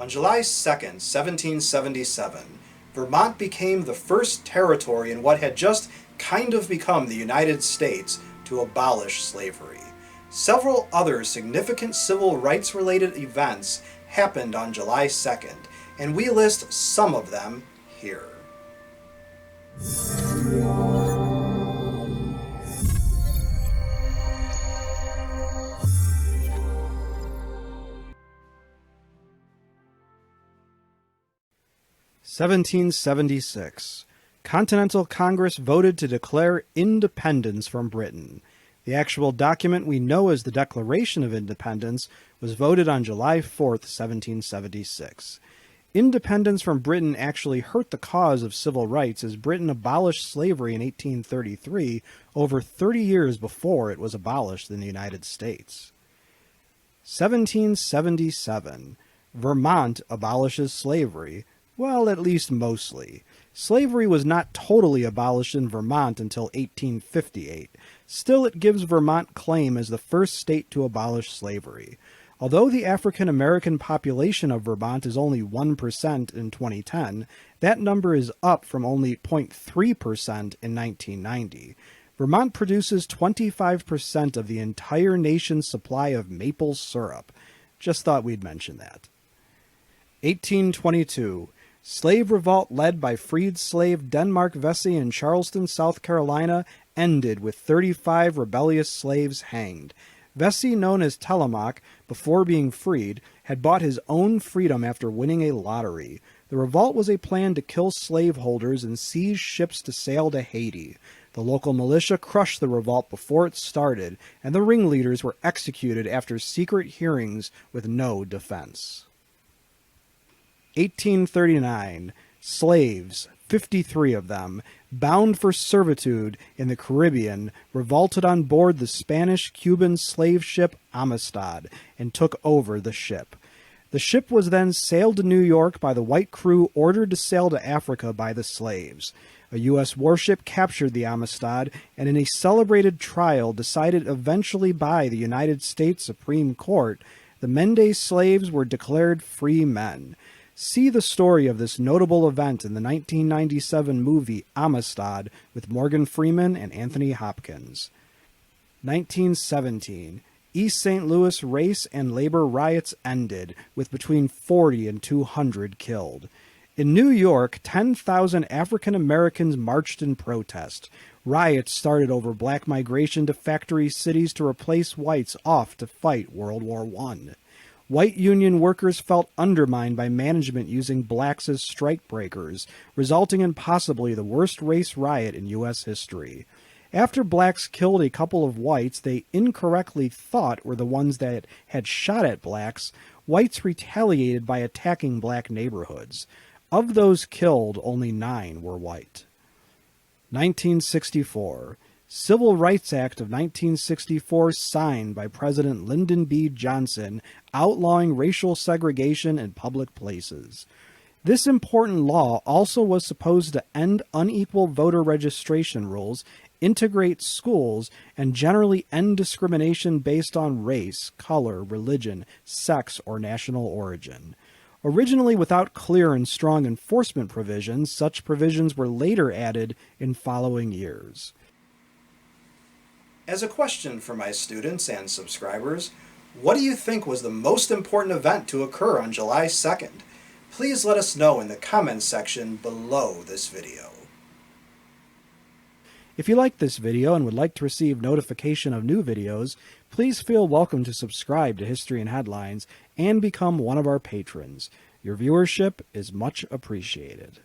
On July 2nd, 1777, Vermont became the first territory in what had just kind of become the United States to abolish slavery. Several other significant civil rights-related events happened on July 2nd, and we list some of them here. (1776) Continental Congress voted to declare independence from Britain. The actual document we know as the Declaration of Independence was voted on July 4th, 1776. Independence from Britain actually hurt the cause of civil rights as Britain abolished slavery in 1833, over 30 years before it was abolished in the United States. 1777. Vermont abolishes slavery. Well, at least mostly. Slavery was not totally abolished in Vermont until 1858. Still, it gives Vermont claim as the first state to abolish slavery. Although the African American population of Vermont is only 1% in 2010, that number is up from only 0.3% in 1990. Vermont produces 25% of the entire nation's supply of maple syrup. Just thought we'd mention that. 1822. Slave revolt led by freed slave Denmark Vesey in Charleston, South Carolina, ended with 35 rebellious slaves hanged. Vesey, known as Tillamook, before being freed, had bought his own freedom after winning a lottery. The revolt was a plan to kill slaveholders and seize ships to sail to Haiti. The local militia crushed the revolt before it started, and the ringleaders were executed after secret hearings with no defense. 1839. Slaves, 53 of them, bound for servitude in the Caribbean, revolted on board the Spanish-Cuban slave ship Amistad and took over the ship. The ship was then sailed to New York by the white crew ordered to sail to Africa by the slaves. A U.S. warship captured the Amistad, and in a celebrated trial decided eventually by the United States Supreme Court, the Mende slaves were declared free men. See the story of this notable event in the 1997 movie Amistad with Morgan Freeman and Anthony Hopkins. 1917. East St. Louis race and labor riots ended, with between 40 and 200 killed. In New York, 10,000 African Americans marched in protest. Riots started over black migration to factory cities to replace whites off to fight World War I. White union workers felt undermined by management using blacks as strikebreakers, resulting in possibly the worst race riot in U.S. history. After blacks killed a couple of whites they incorrectly thought were the ones that had shot at blacks, whites retaliated by attacking black neighborhoods. Of those killed, only 9 were white. 1964. Civil Rights Act of 1964 signed by President Lyndon B. Johnson, outlawing racial segregation in public places. This important law also was supposed to end unequal voter registration rules, integrate schools, and generally end discrimination based on race, color, religion, sex, or national origin. Originally without clear and strong enforcement provisions, such provisions were later added in following years. As a question for my students and subscribers, what do you think was the most important event to occur on July 2nd? Please let us know in the comments section below this video. If you liked this video and would like to receive notification of new videos, please feel welcome to subscribe to History and Headlines and become one of our patrons. Your viewership is much appreciated.